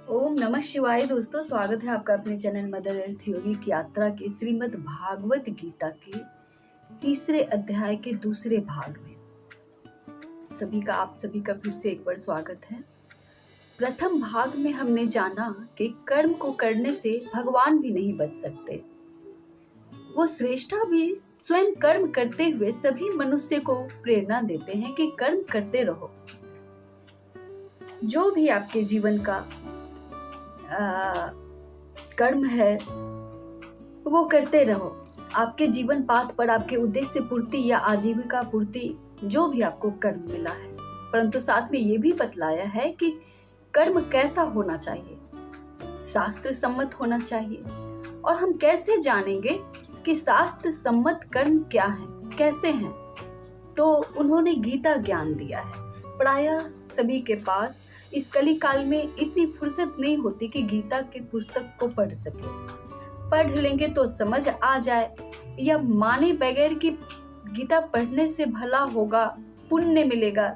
ओम नमः शिवाय। दोस्तों, स्वागत है आपका अपने चैनल मदर अर्थ योगिक यात्रा के श्रीमद् भागवत गीता के तीसरे अध्याय के दूसरे भाग में आप सभी का फिर से एक बार स्वागत है। प्रथम भाग में हमने जाना कि कर्म को करने से भगवान भी नहीं बच सकते। वो श्रेष्ठा भी स्वयं कर्म करते हुए सभी मनुष्य को प्रेरणा देते हैं कि कर्म करते रहो। जो भी आपके जीवन का कर्म है वो करते रहो। आपके जीवन पाथ पर आपके उद्देश्य पूर्ति या आजीविका पूर्ति जो भी आपको कर्म मिला है, परंतु साथ में ये भी बतलाया है कि कर्म कैसा होना चाहिए, शास्त्र सम्मत होना चाहिए। और हम कैसे जानेंगे कि शास्त्र सम्मत कर्म क्या है, कैसे हैं? तो उन्होंने गीता ज्ञान दिया है। प्रायः सभी के पास इस कली काल में इतनी फुर्सत नहीं होती कि गीता के पुस्तक को पढ़ सके। पढ़ लेंगे तो समझ आ जाए, या माने बगैर कि गीता पढ़ने से भला होगा, पुण्य मिलेगा।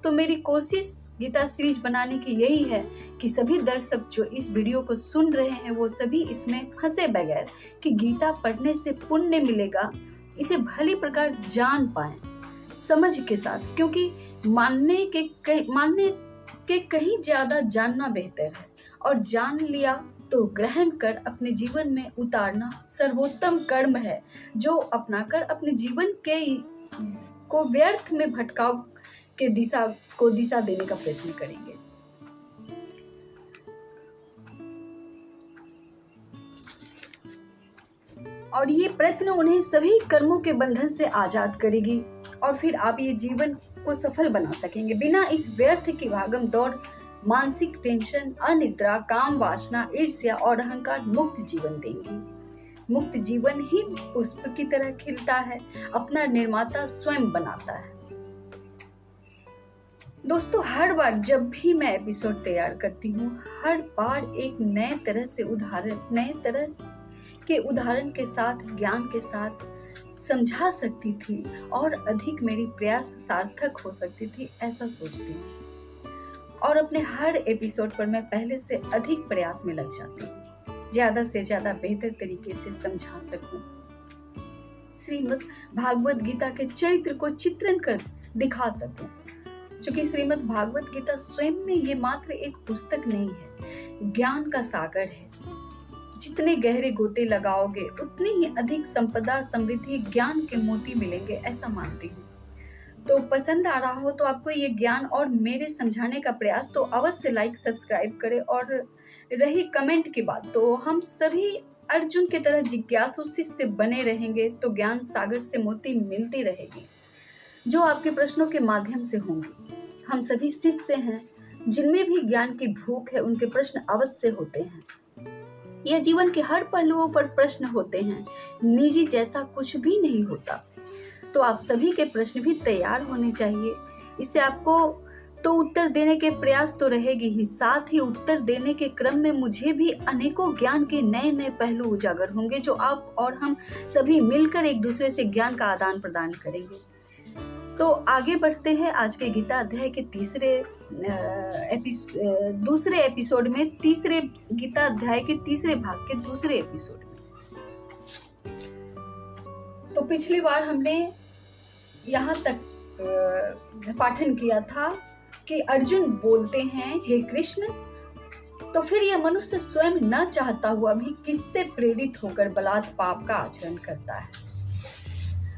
तो मेरी कोशिश गीता सीरीज बनाने की यही है कि सभी दर्शक जो इस वीडियो को सुन रहे हैं वो सभी इसमें फंसे बगैर कि गीता पढ़ने से पुण्य मिलेगा, इसे भली प्रकार जान पाएं समझ के साथ। क्योंकि मानने के कहीं ज्यादा जानना बेहतर है, और जान लिया तो ग्रहण कर अपने जीवन में उतारना सर्वोत्तम कर्म है, जो अपनाकर अपने जीवन को व्यर्थ में भटकाव के दिशा देने का प्रयत्न करेंगे। और ये प्रयत्न उन्हें सभी कर्मों के बंधन से आजाद करेगी, और फिर आप ये जीवन को सफल बना सकेंगे बिना इस व्यर्थ की भागम दौड़, मानसिक टेंशन, अनिद्रा, काम वासना, ईर्ष्या और अहंकार मुक्त जीवन देंगी। मुक्त जीवन ही पुष्प की तरह खिलता है, अपना निर्माता स्वयं बनाता है। दोस्तों, हर बार जब भी मैं एपिसोड तैयार करती हूँ, हर बार एक नए तरह के उदाहरण के साथ, ज्ञान के साथ समझा सकती थी और अधिक मेरी प्रयास सार्थक हो सकती थी, ऐसा सोचती हूँ। और अपने हर एपिसोड पर मैं पहले से अधिक प्रयास में लग जाती हूँ, ज्यादा से ज्यादा बेहतर तरीके से समझा सकूं, श्रीमद् भागवत गीता के चरित्र को चित्रण कर दिखा सकूं। क्योंकि श्रीमद् भागवत गीता स्वयं में ये मात्र एक पुस्तक नहीं है, ज्ञान का सागर है। जितने गहरे गोते लगाओगे उतनी ही अधिक संपदा, समृद्धि, ज्ञान के मोती मिलेंगे, ऐसा मानती हूँ। तो पसंद आ रहा हो तो आपको ये ज्ञान और मेरे समझाने का प्रयास तो अवश्य लाइक सब्सक्राइब करें। और रही कमेंट की बात, तो हम सभी अर्जुन की तरह जिज्ञासु शिष्य बने रहेंगे तो ज्ञान सागर से मोती मिलती रहेगी, जो आपके प्रश्नों के माध्यम से होंगी। हम सभी शिष्य हैं, जिनमें भी ज्ञान की भूख है, उनके प्रश्न अवश्य होते हैं। यह जीवन के हर पहलुओं पर प्रश्न होते हैं, निजी जैसा कुछ भी नहीं होता। तो आप सभी के प्रश्न भी तैयार होने चाहिए। इससे आपको तो उत्तर देने के प्रयास तो रहेगी ही, साथ ही उत्तर देने के क्रम में मुझे भी अनेकों ज्ञान के नए नए पहलू उजागर होंगे, जो आप और हम सभी मिलकर एक दूसरे से ज्ञान का आदान प्रदान करेंगे। तो आगे बढ़ते हैं आज के गीता अध्याय के दूसरे एपिसोड में, तीसरे गीता अध्याय के तीसरे भाग के दूसरे एपिसोड में। तो पिछली बार हमने यहाँ तक पाठन किया था कि अर्जुन बोलते हैं, हे कृष्ण, तो फिर यह मनुष्य स्वयं न चाहता हुआ भी किससे प्रेरित होकर बलात् पाप का आचरण करता है।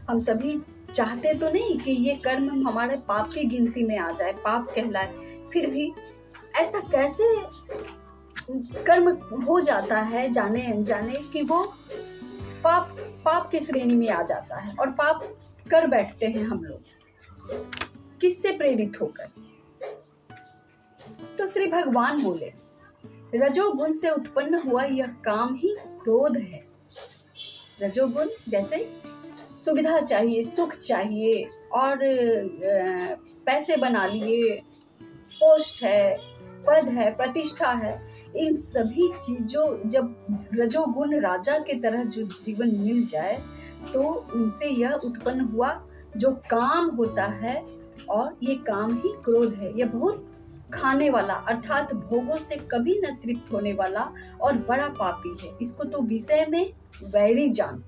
हम सभी चाहते तो नहीं कि ये कर्म हमारे पाप की गिनती में आ जाए, पाप कहलाए, फिर भी ऐसा कैसे कर्म हो जाता है जाने अनजाने कि वो पाप की श्रेणी में आ जाता है और पाप कर बैठते हैं हम लोग, किससे प्रेरित होकर। तो श्री भगवान बोले, रजोगुण से उत्पन्न हुआ यह काम ही क्रोध है। रजोगुण जैसे सुविधा चाहिए, सुख चाहिए, और पैसे बना लिए, पोस्ट है, पद है, प्रतिष्ठा है, इन सभी चीजों, जब रजोगुण राजा के तरह जो जीवन मिल जाए तो उनसे यह उत्पन्न हुआ जो काम होता है, और ये काम ही क्रोध है। यह बहुत खाने वाला अर्थात भोगों से कभी न तृप्त होने वाला और बड़ा पापी है, इसको तो विषय में वैरी जान।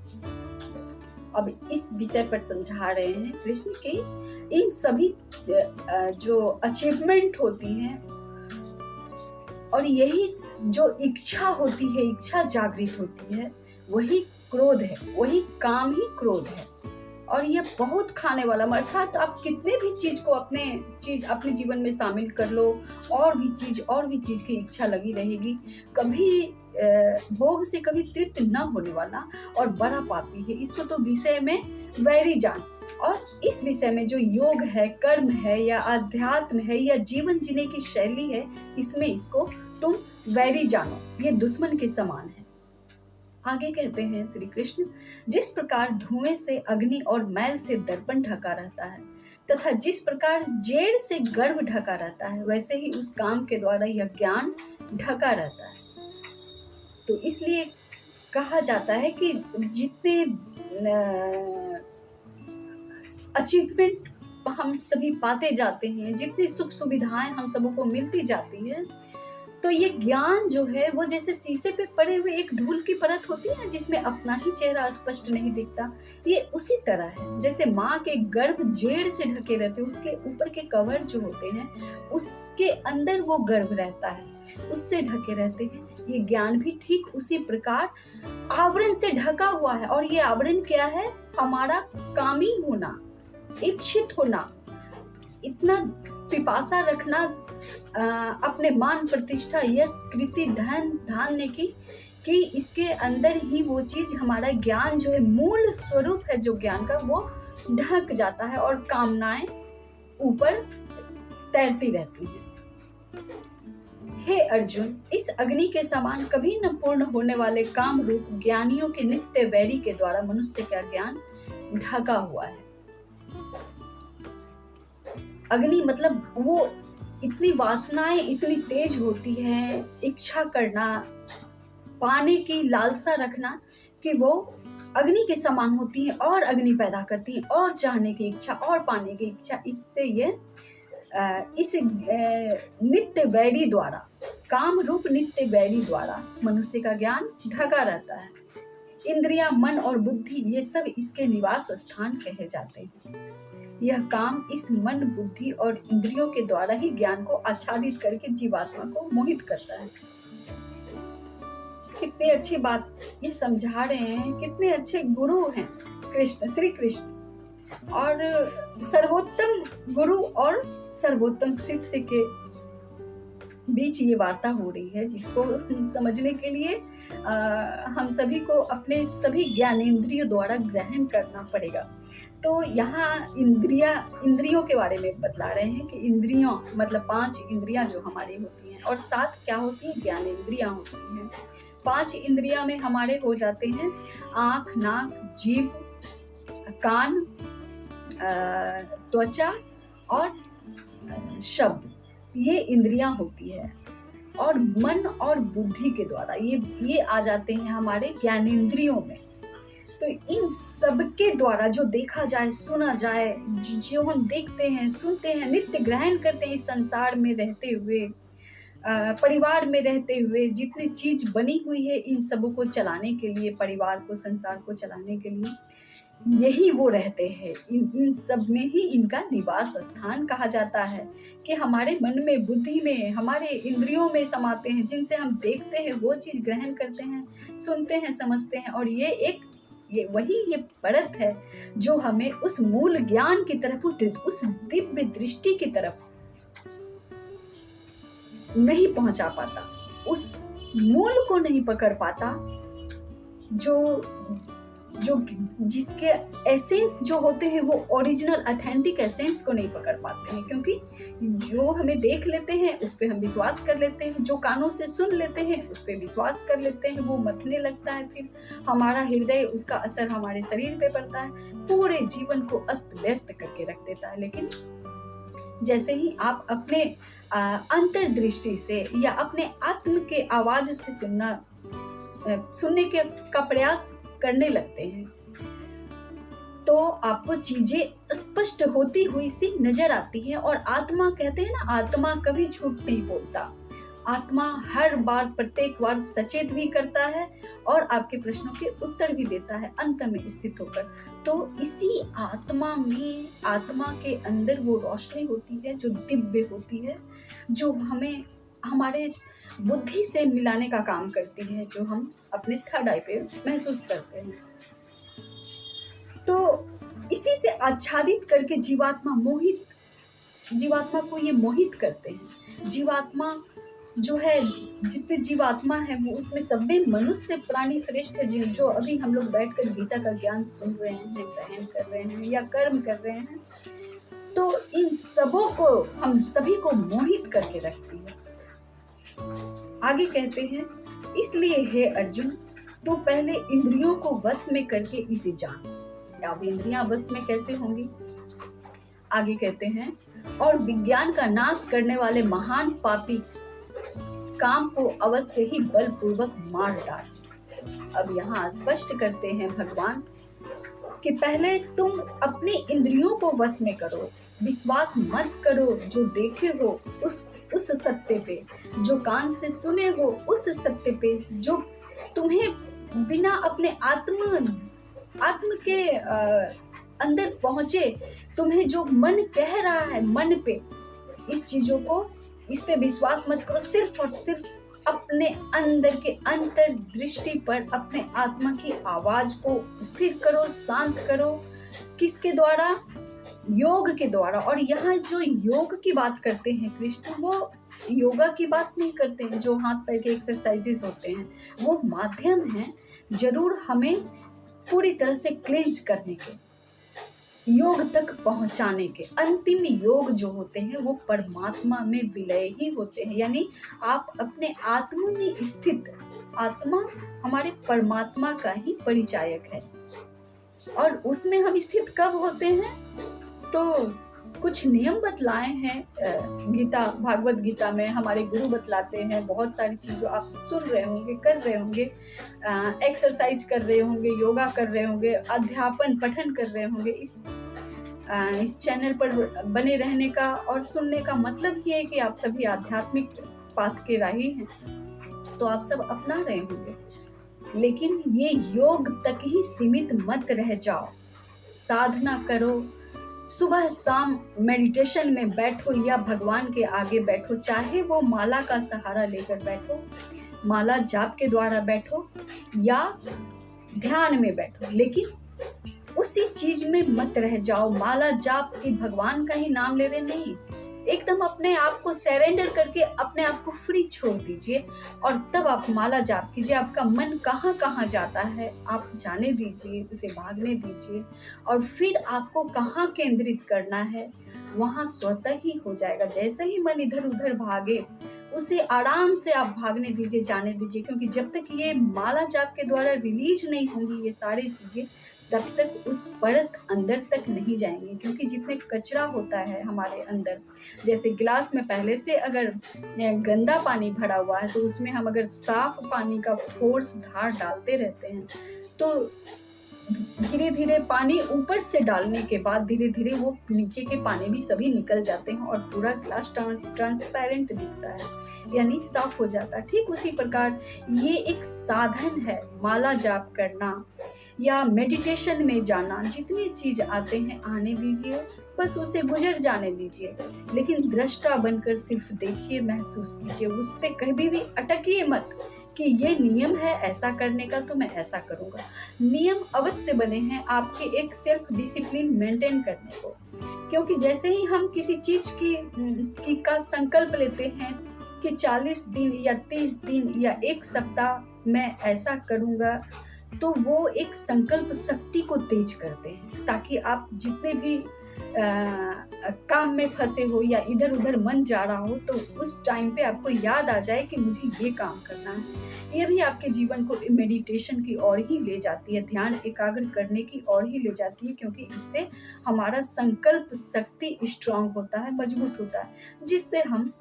अब इस विषय पर समझा रहे हैं कृष्ण कि इन सभी जो अचीवमेंट होती हैं और यही जो इच्छा होती है, इच्छा जागृत होती है, वही क्रोध है, वही काम ही क्रोध है। और ये बहुत खाने वाला, अर्थात आप कितने भी चीज को अपने जीवन में शामिल कर लो, और भी चीज की इच्छा लगी रहेगी, कभी भोग से कभी तृप्त न होने वाला और बड़ा पापी है, इसको तो विषय में वैरी जान। और इस विषय में जो योग है, कर्म है, या अध्यात्म है, या जीवन जीने की शैली है, इसमें इसको तुम वैरी जानो, ये दुश्मन के समान है। आगे कहते हैं श्री कृष्ण, जिस प्रकार धुएं से अग्नि और मैल से दर्पण ढका रहता है तथा जिस प्रकार जेड़ से गर्भ ढका रहता है, वैसे ही उस काम के द्वारा यह ज्ञान ढका रहता है। तो इसलिए कहा जाता है कि जितने अचीवमेंट हम सभी पाते जाते हैं, जितनी सुख सुविधाएं हम सबको मिलती जाती है, तो ये ज्ञान जो है वो जैसे शीशे पे पड़े हुए एक धूल की परत होती है जिसमें अपना ही चेहरा स्पष्ट नहीं दिखता, ये उसी तरह है। जैसे माँ के गर्भ जेड़ से ढके रहते हैं, उसके ऊपर के कवर जो होते हैं उसके अंदर वो गर्भ रहता है, उससे ढके रहते हैं। ये ज्ञान भी ठीक उसी प्रकार आवरण से ढका हुआ है। और ये आवरण क्या है? हमारा कामी होना, इच्छित होना, इतना पिपासा रखना अपने मान प्रतिष्ठा, यश, कृति, धन, धान्य की, कि इसके अंदर ही वो चीज, हमारा ज्ञान जो है, मूल स्वरूप है जो ज्ञान का, वो ढक जाता है और कामनाएं ऊपर तैरती रहती हैं। हे अर्जुन, इस अग्नि के समान कभी न पूर्ण होने वाले काम रूप ज्ञानियों के नित्य वैरी के द्वारा मनुष्य का ज्ञान ढका हुआ है। अग्नि मतलब वो इतनी वासनाएं इतनी तेज होती है, इच्छा करना, पाने की लालसा रखना, कि वो अग्नि के समान होती है और अग्नि पैदा करती है और चाहने की इच्छा और पाने की इच्छा। इससे ये इस नित्य वैरी द्वारा, काम रूप नित्य वैरी द्वारा मनुष्य का ज्ञान ढका रहता है। इंद्रियां, मन और बुद्धि, ये सब इसके निवास स्थान कहे जाते हैं। यह काम इस मन, बुद्धि और इंद्रियों के द्वारा ही ज्ञान को आच्छादित करके जीवात्मा को मोहित करता है। कितनी अच्छी बात ये समझा रहे हैं, कितने अच्छे गुरु हैं कृष्ण, श्री कृष्ण। और सर्वोत्तम गुरु और सर्वोत्तम शिष्य के बीच ये वार्ता हो रही है, जिसको समझने के लिए हम सभी को अपने सभी ज्ञानेंद्रियों द्वारा ग्रहण करना पड़ेगा। तो यहाँ इंद्रियों के बारे में बतला रहे हैं कि इंद्रियों मतलब 5 इंद्रियां जो हमारी होती हैं, और 7 क्या होती हैं? ज्ञानेंद्रियां होती हैं। 5 इंद्रियां में हमारे हो जाते हैं आँख, नाक, जीभ, कान, त्वचा और शब्द, ये इंद्रियां होती है। और मन और बुद्धि के द्वारा ये आ जाते हैं हमारे ज्ञानेंद्रियों में। तो इन सब के द्वारा जो देखा जाए, सुना जाए, जो हम देखते हैं, सुनते हैं, नित्य ग्रहण करते हैं, इस संसार में रहते हुए, परिवार में रहते हुए, जितनी चीज बनी हुई है इन सबों को चलाने के लिए, परिवार को, संसार को चलाने के लिए, यही वो रहते हैं। इन सब में ही इनका निवास स्थान कहा जाता है, कि हमारे मन में, बुद्धि में, हमारे इंद्रियों में समाते हैं, जिनसे हम देखते हैं वो चीज ग्रहण करते हैं, सुनते हैं, समझते हैं। और ये परत है जो हमें उस मूल ज्ञान की तरफ, उस दिव्य दृष्टि की तरफ नहीं पहुंचा पाता, उस मूल को नहीं पकड़ पाता, जिसके एसेंस जो होते हैं, वो ओरिजिनल ऑथेंटिक एसेंस को नहीं पकड़ पाते हैं। क्योंकि जो हमें देख लेते हैं उस पे हम विश्वास कर लेते हैं, जो कानों से सुन लेते हैं उस पे विश्वास कर लेते हैं, वो मथने लगता है, फिर हमारा हृदय, उसका असर हमारे शरीर पे पड़ता है, पूरे जीवन को अस्त व्यस्त करके रख देता है। लेकिन जैसे ही आप अपने अंतर्दृष्टि से या अपने आत्म के आवाज से सुनने का प्रयास करने लगते हैं, तो आपको चीजें स्पष्ट होती हुई सी नजर आती है। और आत्मा, कहते हैं ना, आत्मा कभी झूठ नहीं बोलता। आत्मा हर बार, प्रत्येक बार सचेत भी करता है और आपके प्रश्नों के उत्तर भी देता है अंत में स्थित होकर। तो इसी आत्मा में, आत्मा के अंदर वो रोशनी होती है जो दिव्य होती है, जो हमें हमारे बुद्धि से मिलाने का काम करती है, जो हम अपने थर्ड आई पे महसूस करते हैं। तो इसी से आच्छादित करके जीवात्मा को ये मोहित करते हैं। जीवात्मा जो है, जितने जीवात्मा है वो, उसमें सब में मनुष्य प्राणी श्रेष्ठ है। जो अभी हम लोग बैठकर गीता का ज्ञान सुन रहे हैं, ग्रहण कर रहे हैं या कर्म कर रहे हैं, तो इन सबों को, हम सभी को मोहित करके रखती है। आगे कहते हैं, इसलिए हे अर्जुन, तो पहले इंद्रियों को वश में करके इसे जान। अब इंद्रियां वश में कैसे होंगी? आगे कहते हैं, और विज्ञान का नाश करने वाले महान पापी काम को अवश्य ही बलपूर्वक मार डाल। अब यहाँ स्पष्ट करते हैं भगवान कि पहले तुम अपनी इंद्रियों को वश में करो, विश्वास मत करो जो देखे हो उस सत्य पे, जो कान से सुने हो उस सत्य पे, जो तुम्हें बिना अपने आत्म के अंदर पहुंचे, तुम्हें जो मन कह रहा है, मन पे इस चीजों को, इस पे विश्वास मत करो। सिर्फ और सिर्फ अपने अंदर के अंतर्दृष्टि पर अपने आत्मा की आवाज को स्थिर करो, शांत करो। किसके द्वारा? योग के द्वारा। और यहाँ जो योग की बात करते हैं कृष्ण, वो योगा की बात नहीं करते हैं, जो हाथ पैर के एक्सरसाइजेस होते हैं, वो माध्यम है जरूर हमें पूरी तरह से क्लींज करने के, योग तक पहुंचाने के। अंतिम योग जो होते हैं वो परमात्मा में विलय ही होते हैं। यानी आप अपने आत्मा में स्थित, आत्मा हमारे परमात्मा का ही परिचायक है। और उसमें हम स्थित कब होते हैं? तो कुछ नियम बतलाए हैं गीता, भागवत गीता में हमारे गुरु बतलाते हैं। बहुत सारी चीज़ों आप सुन रहे होंगे, कर रहे होंगे, एक्सरसाइज कर रहे होंगे, योगा कर रहे होंगे, अध्यापन पठन कर रहे होंगे। इस चैनल पर बने रहने का और सुनने का मतलब ये है कि आप सभी आध्यात्मिक पाथ के राही हैं, तो आप सब अपना रहे होंगे। लेकिन ये योग तक ही सीमित मत रह जाओ, साधना करो। सुबह शाम मेडिटेशन में बैठो या भगवान के आगे बैठो, चाहे वो माला का सहारा लेकर बैठो, माला जाप के द्वारा बैठो या ध्यान में बैठो, लेकिन उसी चीज में मत रह जाओ। माला जाप की भगवान का ही नाम ले रहे नहीं, एकदम अपने आप को सरेंडर करके अपने आप को फ्री छोड़ दीजिए और तब आप माला जाप कीजिए। आपका मन कहाँ कहाँ जाता है आप जाने दीजिए, उसे भागने दीजिए, और फिर आपको कहाँ केंद्रित करना है वहाँ स्वतः ही हो जाएगा। जैसे ही मन इधर उधर भागे, उसे आराम से आप भागने दीजिए, जाने दीजिए, क्योंकि जब तक ये माला जाप के द्वारा रिलीज नहीं होंगी ये सारी चीजें, तब तक उस परत अंदर तक नहीं जाएंगे। क्योंकि जितने कचरा होता है हमारे अंदर, जैसे गिलास में पहले से अगर गंदा पानी भरा हुआ है, तो उसमें हम अगर साफ पानी का फोर्स धार डालते रहते हैं, तो धीरे धीरे पानी ऊपर से डालने के बाद धीरे धीरे वो नीचे के पानी भी सभी निकल जाते हैं और पूरा ग्लास ट्रांसपेरेंट दिखता है, यानी साफ हो जाता है। ठीक उसी प्रकार ये एक साधन है, माला जाप करना या मेडिटेशन में जाना। जितनी चीज आते हैं आने दीजिए, बस उसे गुजर जाने दीजिए, लेकिन दृष्टा बनकर सिर्फ देखिए, महसूस कीजिए, उस पर कभी भी अटकिए मत कि ये नियम है ऐसा करने का तो मैं ऐसा करूंगा। नियम अवश्य बने हैं आपके एक सेल्फ डिसिप्लिन मेंटेन करने को, क्योंकि जैसे ही हम किसी चीज की का संकल्प लेते हैं कि 40 दिन या 30 दिन या 1 सप्ताह मैं ऐसा करूंगा, तो वो एक संकल्प शक्ति को तेज करते हैं, ताकि आप जितने भी काम में फंसे हो या इधर उधर मन जा रहा हो, तो उस टाइम पे आपको याद आ जाए कि मुझे ये काम करना है। ये भी आपके जीवन को मेडिटेशन की ओर ही ले जाती है, ध्यान एकाग्र करने की ओर ही ले जाती है, क्योंकि इससे हमारा संकल्प शक्ति स्ट्रांग होता है, मजबूत होता है, जिससे हम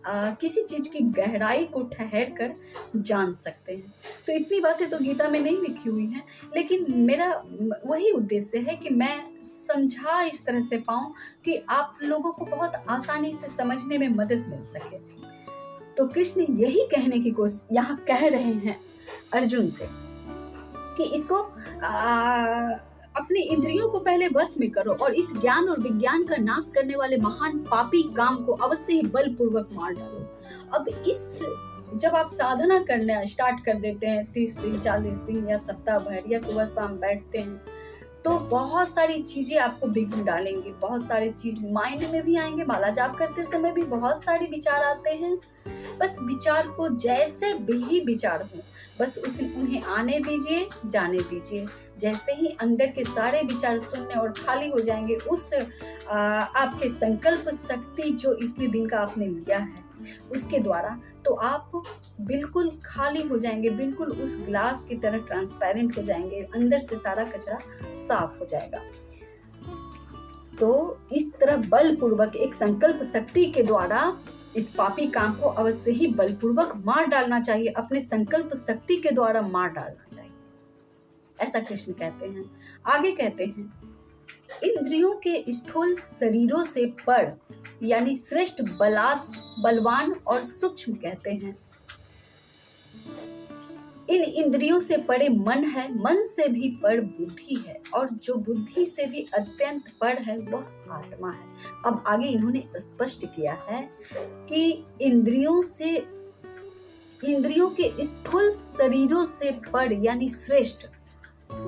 किसी चीज की गहराई को ठहर कर जान सकते हैं। तो इतनी बातें तो गीता में नहीं लिखी हुई हैं, लेकिन मेरा वही उद्देश्य है कि मैं समझा इस तरह से पाऊं कि आप लोगों को बहुत आसानी से समझने में मदद मिल सके। तो कृष्ण यही कहने की कोशिश यहाँ कह रहे हैं अर्जुन से कि इसको अपने इंद्रियों को पहले वश में करो और इस ज्ञान और विज्ञान का नाश करने वाले महान पापी काम को अवश्य ही बलपूर्वक मार डालो। अब इस जब आप साधना करना स्टार्ट कर देते हैं 30 दिन 40 दिन या सप्ताह भर या सुबह शाम बैठते हैं, तो बहुत सारी चीजें आपको बिगड़ डालेंगी, बहुत सारी चीज माइंड में भी आएंगे। माला जाप करते समय भी बहुत सारे विचार आते हैं। बस विचार को जैसे भी विचार हो, बस उन्हें आने दीजिए, जाने दीजिए। जैसे ही अंदर के सारे विचार शून्य और खाली हो जाएंगे, उस आपके संकल्प शक्ति जो इतने दिन का आपने लिया है उसके द्वारा, तो आप बिल्कुल खाली हो जाएंगे, बिल्कुल उस ग्लास की तरह ट्रांसपेरेंट हो जाएंगे, अंदर से सारा कचरा साफ हो जाएगा। तो इस तरह बलपूर्वक एक संकल्प शक्ति के द्वारा इस पापी काम को अवश्य ही बलपूर्वक मार डालना चाहिए, अपने संकल्प शक्ति के द्वारा मार डालना चाहिए, ऐसा कृष्ण कहते हैं। आगे कहते हैं, इंद्रियों के स्थूल शरीरों से पर यानी श्रेष्ठ बलवान और सूक्ष्म कहते हैं। इन इंद्रियों से परे मन है, मन से भी पर बुद्धि है, और जो बुद्धि से भी अत्यंत पर है वह आत्मा है। अब आगे इन्होंने स्पष्ट किया है कि इंद्रियों के स्थूल शरीरों से पर यानी श्रेष्ठ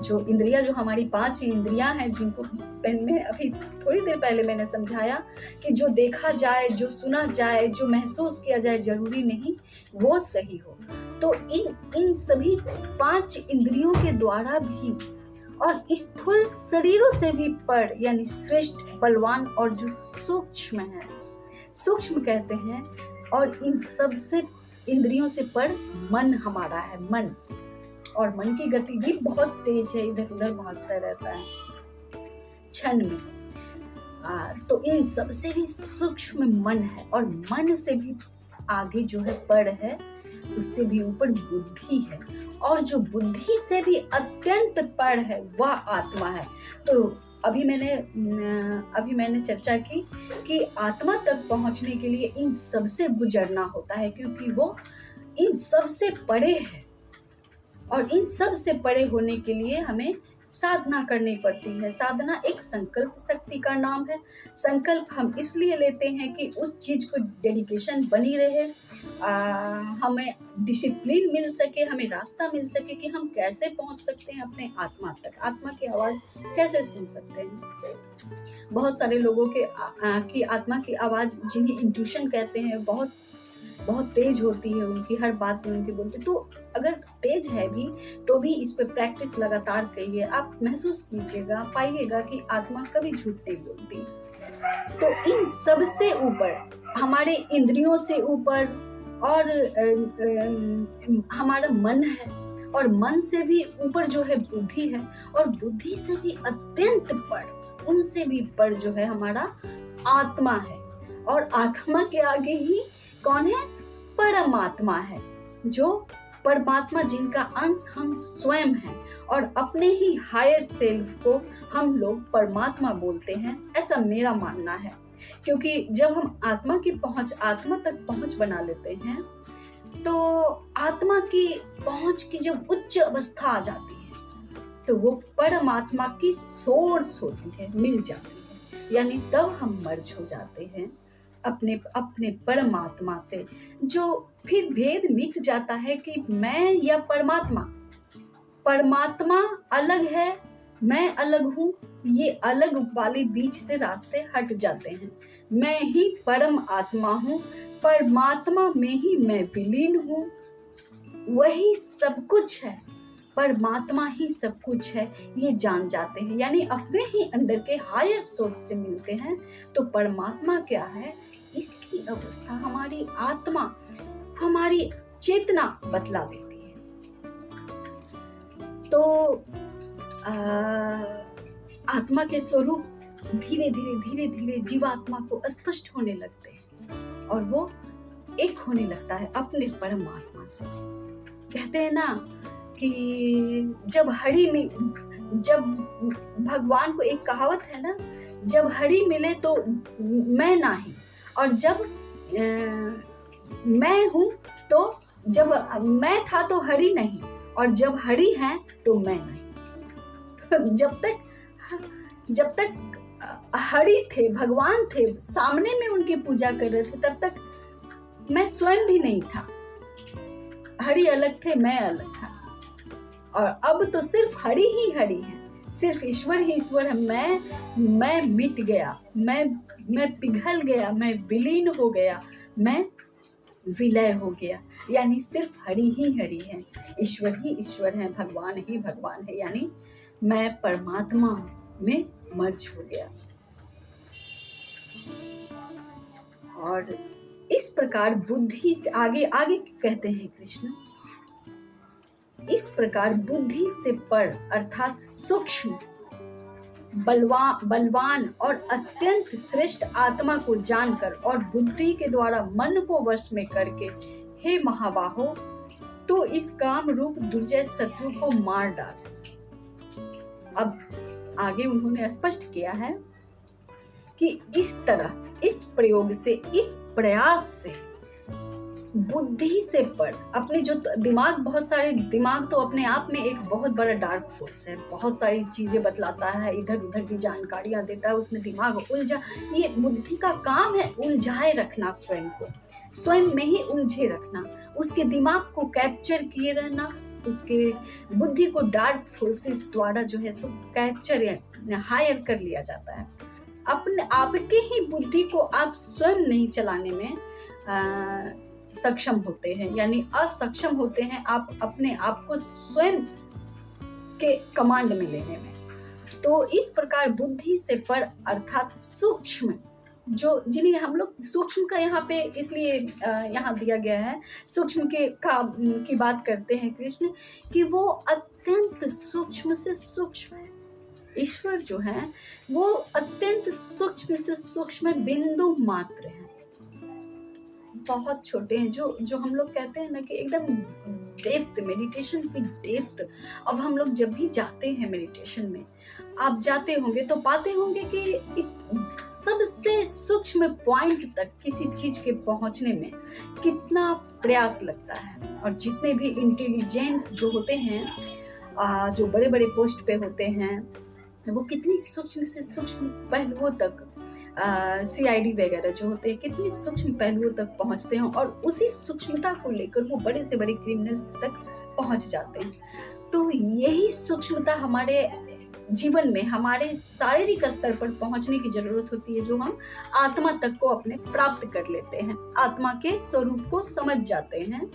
जो इंद्रियां, जो हमारी 5 इंद्रियां हैं, जिनको में अभी थोड़ी देर पहले मैंने समझाया कि जो देखा जाए, जो सुना जाए, जो महसूस किया जाए, जरूरी नहीं वो सही हो। तो इन सभी 5 इंद्रियों के द्वारा भी और स्थूल शरीरों से भी पर यानी श्रेष्ठ, बलवान और जो सूक्ष्म है, सूक्ष्म कहते हैं, और इन सबसे इंद्रियों से पर मन हमारा है। मन और मन की गति भी बहुत तेज है, इधर उधर भागता रहता है क्षण में। तो इन सबसे भी सूक्ष्म मन है, और मन से भी आगे जो है पर है, उससे भी ऊपर बुद्धि है, और जो बुद्धि से भी अत्यंत पर है वह आत्मा है। तो अभी मैंने चर्चा की कि आत्मा तक पहुंचने के लिए इन सबसे गुजरना होता है, क्योंकि वो इन सबसे परे है, और इन सब से परे होने के लिए हमें साधना करनी पड़ती है। साधना एक संकल्प शक्ति का नाम है। संकल्प हम इसलिए लेते हैं कि उस चीज को डेडिकेशन बनी रहे, हमें डिसिप्लिन मिल सके, हमें रास्ता मिल सके कि हम कैसे पहुंच सकते हैं अपने आत्मा तक, आत्मा की आवाज कैसे सुन सकते हैं। बहुत सारे लोगों की आत्मा की आवाज, जिन्हें इंट्यूशन कहते हैं, बहुत तेज होती है, उनकी हर बात में उनकी बोलते। तो अगर तेज है भी तो भी इस पे प्रैक्टिस लगातार करिए, आप महसूस कीजिएगा, पाइएगा कि आत्मा कभी झूठ नहीं बोलती। तो इन सब से ऊपर, हमारे इंद्रियों से ऊपर और हमारा मन है, और मन से भी ऊपर जो है बुद्धि है, और बुद्धि से भी अत्यंत पर, उनसे भी पर जो है हमारा आत्मा है। और आत्मा के आगे ही कौन है? परमात्मा है, जो परमात्मा जिनका अंश हम स्वयं हैं, और अपने ही हायर सेल्फ को हम लोग परमात्मा बोलते हैं, ऐसा मेरा मानना है। क्योंकि जब हम आत्मा तक पहुंच बना लेते हैं, तो आत्मा की पहुंच की जब उच्च अवस्था आ जाती है, तो वो परमात्मा की सोर्स होती है, मिल जाती है, यानी तब हम मर्ज हो जाते हैं अपने परमात्मा से, जो फिर भेद मिट जाता है कि मैं या परमात्मा अलग है, मैं अलग हूँ, ये अलग वाले बीच से रास्ते हट जाते हैं। मैं ही परम आत्मा हूँ, परमात्मा में ही मैं विलीन हूँ, वही सब कुछ है, परमात्मा ही सब कुछ है, ये जान जाते हैं। यानी अपने ही अंदर के हायर सोर्स से मिलते हैं। तो परमात्मा क्या है, इसकी अवस्था हमारी आत्मा, हमारी चेतना बतला देती है। तो आत्मा के स्वरूप धीरे धीरे जीवात्मा को स्पष्ट होने लगते हैं, और वो एक होने लगता है अपने परमात्मा से। कहते हैं ना कि जब भगवान को एक कहावत है ना, जब हरि मिले तो मैं नाही, और जब मैं हूँ तो जब मैं था तो हरि नहीं, और जब हरि है तो मैं नहीं। तो जब तक हरि थे, भगवान थे, सामने में उनकी पूजा कर रहे थे, तब तक मैं स्वयं भी नहीं था। हरि अलग थे, मैं अलग था। और अब तो सिर्फ हरि ही हरि है, सिर्फ ईश्वर ही ईश्वर है। मैं मिट गया, मैं पिघल गया, मैं विलीन हो गया, मैं विलय हो गया। यानी सिर्फ हरि ही हरि है, ईश्वर ही ईश्वर है, भगवान ही भगवान है। यानी मैं परमात्मा में मर्ज हो गया। और इस प्रकार बुद्धि से आगे कहते हैं कृष्ण, इस प्रकार बुद्धि से पर अर्थात सूक्ष्म, बलवान और अत्यंत श्रेष्ठ आत्मा को जानकर और बुद्धि के द्वारा मन को वश में करके, हे महाबाहो, तो इस काम रूप दुर्जय शत्रु को मार डाल। अब आगे उन्होंने स्पष्ट किया है कि इस तरह, इस प्रयोग से, इस प्रयास से बुद्धि से पर अपने जो दिमाग, बहुत सारे दिमाग तो अपने आप में एक बहुत बड़ा डार्क फोर्स है, बहुत सारी चीजें बतलाता है, इधर उधर की जानकारियां देता है, उसमें दिमाग उलझा। ये बुद्धि का काम है उलझाए रखना, स्वयं को स्वयं में ही उलझे रखना, उसके दिमाग को कैप्चर किए रहना, उसके बुद्धि को डार्क फोर्सेस द्वारा जो है सो कैप्चर हायर कर लिया जाता है। अपने आपके ही बुद्धि को आप स्वयं नहीं चलाने में सक्षम होते हैं, यानी असक्षम होते हैं आप अपने आप को स्वयं के कमांड में लेने में। तो इस प्रकार बुद्धि से पर अर्थात सूक्ष्म, जो जिन्हें हम लोग सूक्ष्म का यहाँ पे इसलिए यहाँ दिया गया है, सूक्ष्म की बात करते हैं कृष्ण कि वो अत्यंत सूक्ष्म से सूक्ष्म है। ईश्वर जो है वो अत्यंत सूक्ष्म से सूक्ष्म बिंदु मात्र है, बहुत छोटे हैं, जो हम लोग कहते हैं ना कि एकदम डेप्थ, मेडिटेशन की डेप्थ। अब हम लोग जब भी जाते हैं मेडिटेशन में, आप जाते होंगे तो पाते होंगे कि सबसे सूक्ष्म पॉइंट तक किसी चीज के पहुंचने में कितना प्रयास लगता है। और जितने भी इंटेलिजेंट जो होते हैं, जो बड़े बड़े पोस्ट पे होते हैं, वो कितनी सूक्ष्म से सूक्ष्म पहलुओं तक, CID वगैरह जो होते हैं, कितनी सूक्ष्म पहलुओं तक पहुंचते हैं, और उसी सूक्ष्मता को लेकर वो बड़े से बड़े क्रिमिनल तक पहुंच जाते हैं। तो यही सूक्ष्मता हमारे जीवन में, हमारे शारीरिक स्तर पर पहुंचने की जरूरत होती है, जो हम आत्मा तक को अपने प्राप्त कर लेते हैं, आत्मा के स्वरूप को समझ जाते हैं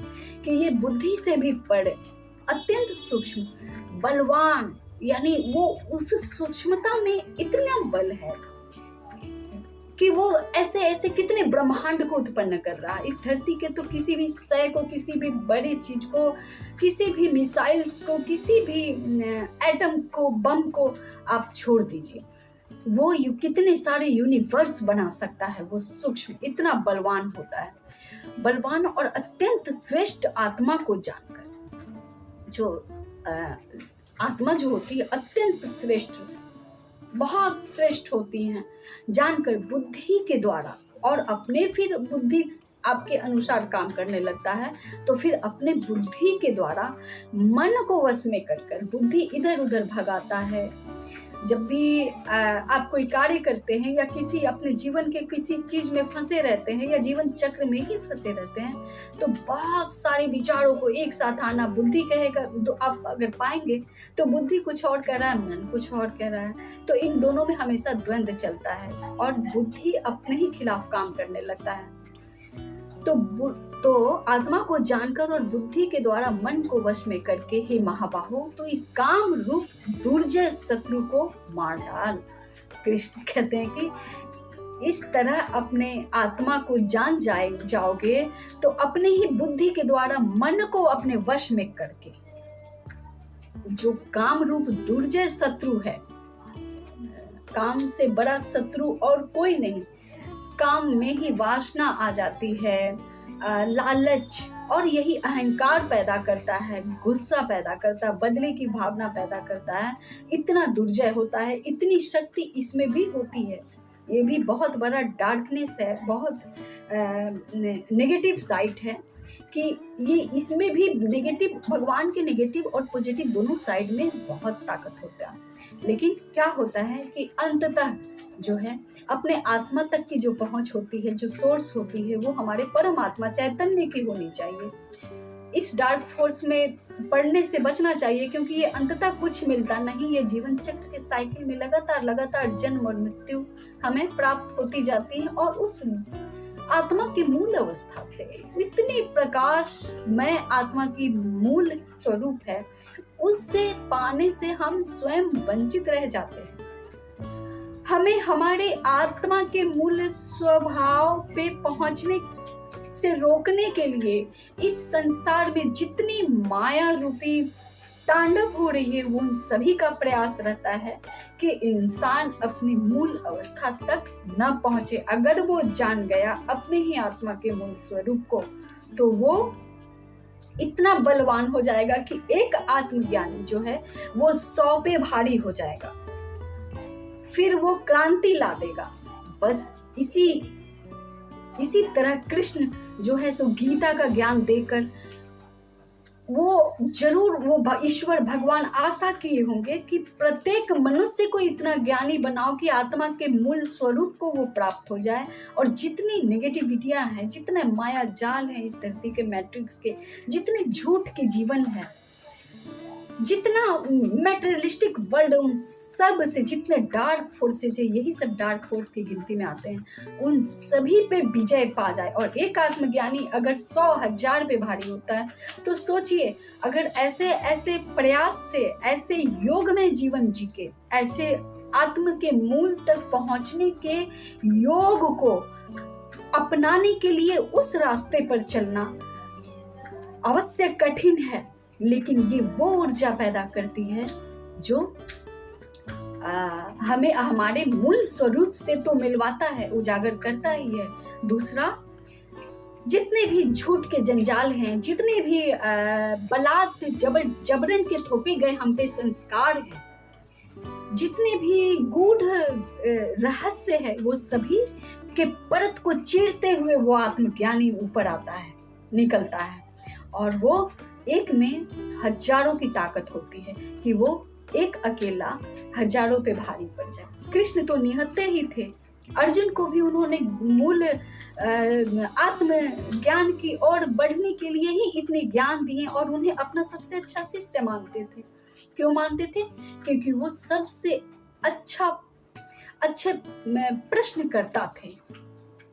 कि ये बुद्धि से भी परे, अत्यंत सूक्ष्म, बलवान, यानी वो उस सूक्ष्मता में इतना बल है कि वो ऐसे ऐसे कितने ब्रह्मांड को उत्पन्न कर रहा है। इस धरती के तो किसी भी शय को, किसी भी बड़ी चीज को, किसी भी मिसाइल्स को, किसी भी एटम को, बम को आप छोड़ दीजिए, वो कितने सारे यूनिवर्स बना सकता है। वो सूक्ष्म इतना बलवान होता है। बलवान और अत्यंत श्रेष्ठ आत्मा को जानकर, जो आत्मा जो होती है अत्यंत श्रेष्ठ, बहुत श्रेष्ठ होती हैं, जानकर बुद्धि के द्वारा, और अपने फिर बुद्धि आपके अनुसार काम करने लगता है, तो फिर अपने बुद्धि के द्वारा मन को वश में कर बुद्धि इधर उधर भगाता है। जब भी आप कोई कार्य करते हैं या किसी अपने जीवन के किसी चीज में फंसे रहते हैं या जीवन चक्र में ही फंसे रहते हैं, तो बहुत सारे विचारों को एक साथ आना, बुद्धि कहेगा, तो आप अगर पाएंगे तो बुद्धि कुछ और कह रहा है, मन कुछ और कह रहा है, तो इन दोनों में हमेशा द्वंद्व चलता है और बुद्धि अपने ही खिलाफ काम करने लगता है। तो आत्मा को जानकर और बुद्धि के द्वारा मन को वश में करके, हे महाबाहो, तो इस काम रूप दुर्जय शत्रु को मार डाल। कृष्ण कहते हैं कि इस तरह अपने आत्मा को जान जाओगे तो अपने ही बुद्धि के द्वारा मन को अपने वश में करके, जो काम रूप दुर्जय शत्रु है, काम से बड़ा शत्रु और कोई नहीं, काम में ही वासना आ जाती है, लालच और यही अहंकार पैदा करता है, गुस्सा पैदा करता है, बदले की भावना पैदा करता है, इतना दुर्जय होता है, इतनी शक्ति इसमें भी होती है। ये भी बहुत बड़ा डार्कनेस है, बहुत नेगेटिव साइड है कि ये इसमें भी नेगेटिव, भगवान के नेगेटिव और पॉजिटिव दोनों साइड में बहुत ताकत होता है। लेकिन क्या होता है कि अंततः जो है अपने आत्मा तक की जो पहुंच होती है, जो सोर्स होती है, वो हमारे परमात्मा चैतन्य की होनी चाहिए। इस डार्क फोर्स में पड़ने से बचना चाहिए, क्योंकि ये अंततः कुछ मिलता नहीं। ये जीवन चक्र के साइकिल में लगातार जन्म और मृत्यु हमें प्राप्त होती जाती है, और उस आत्मा की मूल अवस्था से, इतनी प्रकाशमय आत्मा की मूल स्वरूप है, उससे पाने से हम स्वयं वंचित रह जाते हैं। हमें हमारे आत्मा के मूल स्वभाव पे पहुंचने से रोकने के लिए इस संसार में जितनी माया रूपी तांडव हो रही है, वो उन सभी का प्रयास रहता है कि इंसान अपनी मूल अवस्था तक न पहुंचे। अगर वो जान गया अपने ही आत्मा के मूल स्वरूप को, तो वो इतना बलवान हो जाएगा कि एक आत्मज्ञानी जो है वो 100 पे भारी हो जाएगा, फिर वो क्रांति ला देगा। बस इसी तरह कृष्ण जो है सो गीता का ज्ञान देकर वो जरूर, वो ईश्वर भगवान आशा किए होंगे कि प्रत्येक मनुष्य को इतना ज्ञानी बनाओ कि आत्मा के मूल स्वरूप को वो प्राप्त हो जाए, और जितनी नेगेटिविटियां हैं, जितने माया जाल हैं इस धरती के, मैट्रिक्स के, जितने झूठ के जीवन है, जितना मेटेरियलिस्टिक वर्ल्ड, उन सब से जितने डार्क फोर्सेज है, यही सब डार्क फोर्स की गिनती में आते हैं, उन सभी पे विजय पा जाए। और एक आत्मज्ञानी अगर 100,000 पे भारी होता है, तो सोचिए अगर ऐसे प्रयास से, ऐसे योग में जीवन जी के, ऐसे आत्म के मूल तक पहुंचने के योग को अपनाने के लिए उस रास्ते पर चलना अवश्य कठिन है, लेकिन ये वो ऊर्जा पैदा करती है जो हमें हमारे मूल स्वरूप से तो मिलवाता है, उजागर करता ही है। दूसरा, जितने भी झूठ के जंजाल हैं, जितने भी बलात् जबरन के थोपे गए हम पे संस्कार हैं, जितने भी गूढ़ रहस्य है, वो सभी के परत को चीरते हुए वो आत्मज्ञानी ऊपर आता है, निकलता है, और वो एक में हजारों की ताकत होती है कि वो एक अकेला हजारों पे भारी पड़ जाए। कृष्ण तो निहत्ते ही थे, अर्जुन को भी उन्होंने मूल आत्म ज्ञान की ओर बढ़ने के लिए ही इतने ज्ञान दिए, और उन्हें अपना सबसे अच्छा शिष्य मानते थे। क्यों मानते थे? क्योंकि वो सबसे अच्छे प्रश्न करता थे।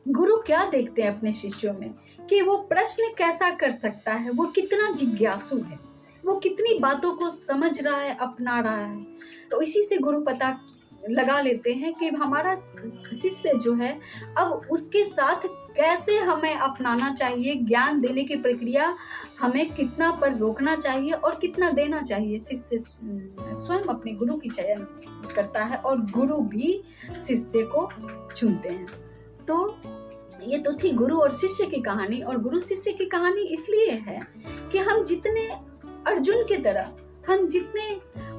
गुरु क्या देखते हैं अपने शिष्यों में कि वो प्रश्न कैसा कर सकता है, वो कितना जिज्ञासु है, वो कितनी बातों को समझ रहा है, अपना रहा है। तो इसी से गुरु पता लगा लेते हैं कि हमारा शिष्य जो है, अब उसके साथ कैसे हमें अपनाना चाहिए, ज्ञान देने की प्रक्रिया हमें कितना पर रोकना चाहिए और कितना देना चाहिए। शिष्य स्वयं अपने गुरु की चयन करता है, और गुरु भी शिष्य को चुनते हैं। तो ये तो थी गुरु और शिष्य की कहानी, और गुरु शिष्य की कहानी इसलिए है कि हम जितने अर्जुन की तरह, हम जितने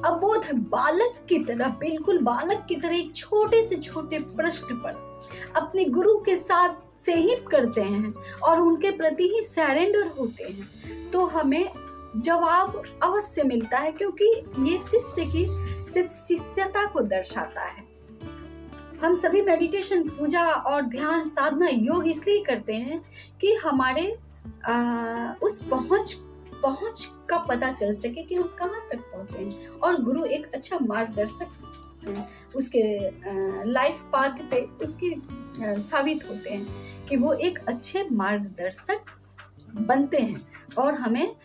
अबोध बालक की तरह, बिल्कुल बालक की तरह एक छोटे से छोटे प्रश्न पर अपने गुरु के साथ सेहिप करते हैं और उनके प्रति ही सरेंडर होते हैं, तो हमें जवाब अवश्य मिलता है, क्योंकि ये शिष्य की शिष्यता को दर्शाता है। हम सभी मेडिटेशन, पूजा और ध्यान, साधना, योग इसलिए करते हैं कि हमारे उस पहुंच का पता चल सके कि हम कहाँ तक पहुंचे, और गुरु एक अच्छा मार्गदर्शक उसके लाइफ पाथ पे उसके साबित होते हैं कि वो एक अच्छे मार्गदर्शक बनते हैं, और हमें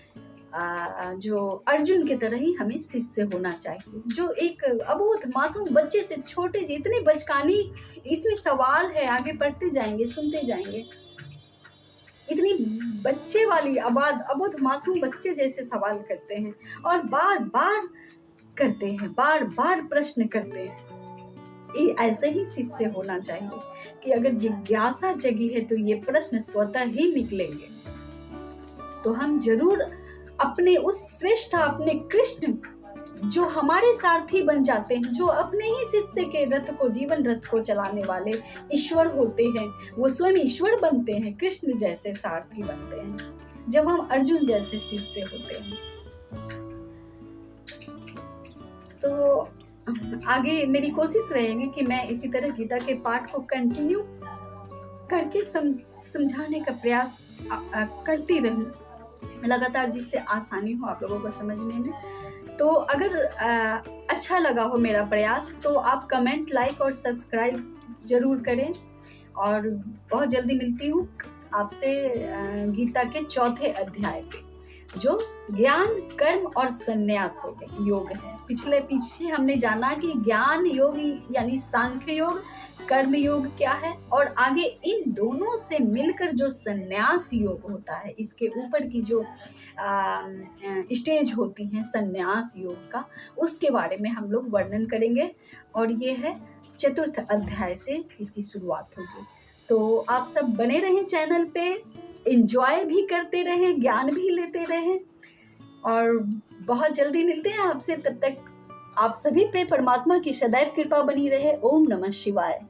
जो अर्जुन की तरह ही हमें शिष्य होना चाहिए, जो एक अबोध मासूम बच्चे से, छोटे से, इतने बचकानी इसमें सवाल है, आगे पढ़ते जाएंगे, सुनते जाएंगे, इतनी बच्चे वाली अबोध मासूम बच्चे जैसे सवाल करते हैं, और बार बार करते हैं, बार बार प्रश्न करते हैं। ऐसे ही शिष्य होना चाहिए कि अगर जिज्ञासा जगी है तो ये प्रश्न स्वतः ही निकलेंगे। तो हम जरूर अपने उस श्रेष्ठ, अपने कृष्ण जो हमारे सारथी बन जाते हैं, जो अपने ही शिष्य के रथ को, जीवन रथ को चलाने वाले ईश्वर होते हैं, वो स्वयं ईश्वर बनते हैं, कृष्ण जैसे सारथी बनते हैं जब हम अर्जुन जैसे शिष्य होते हैं। तो आगे मेरी कोशिश रहेगी कि मैं इसी तरह गीता के पाठ को कंटिन्यू करके समझाने का प्रयास करती रहूं लगातार, जिससे आसानी हो आप लोगों को समझने में। तो अगर अच्छा लगा हो मेरा प्रयास तो आप कमेंट, लाइक और सब्सक्राइब जरूर करें। और बहुत जल्दी मिलती हूँ आपसे गीता के चौथे अध्याय पे, जो ज्ञान, कर्म और संन्यास योग है। पीछे हमने जाना कि ज्ञान योग यानी सांख्य योग, कर्म योग क्या है, और आगे इन दोनों से मिलकर जो संन्यास योग होता है, इसके ऊपर की जो स्टेज होती है संन्यास योग का, उसके बारे में हम लोग वर्णन करेंगे। और ये है चतुर्थ अध्याय से इसकी शुरुआत होगी। तो आप सब बने रहें चैनल पे, एंजॉय भी करते रहें, ज्ञान भी लेते रहें, और बहुत जल्दी मिलते हैं आपसे। तब तक आप सभी पे परमात्मा की सदैव कृपा बनी रहे। ओम नमः शिवाय।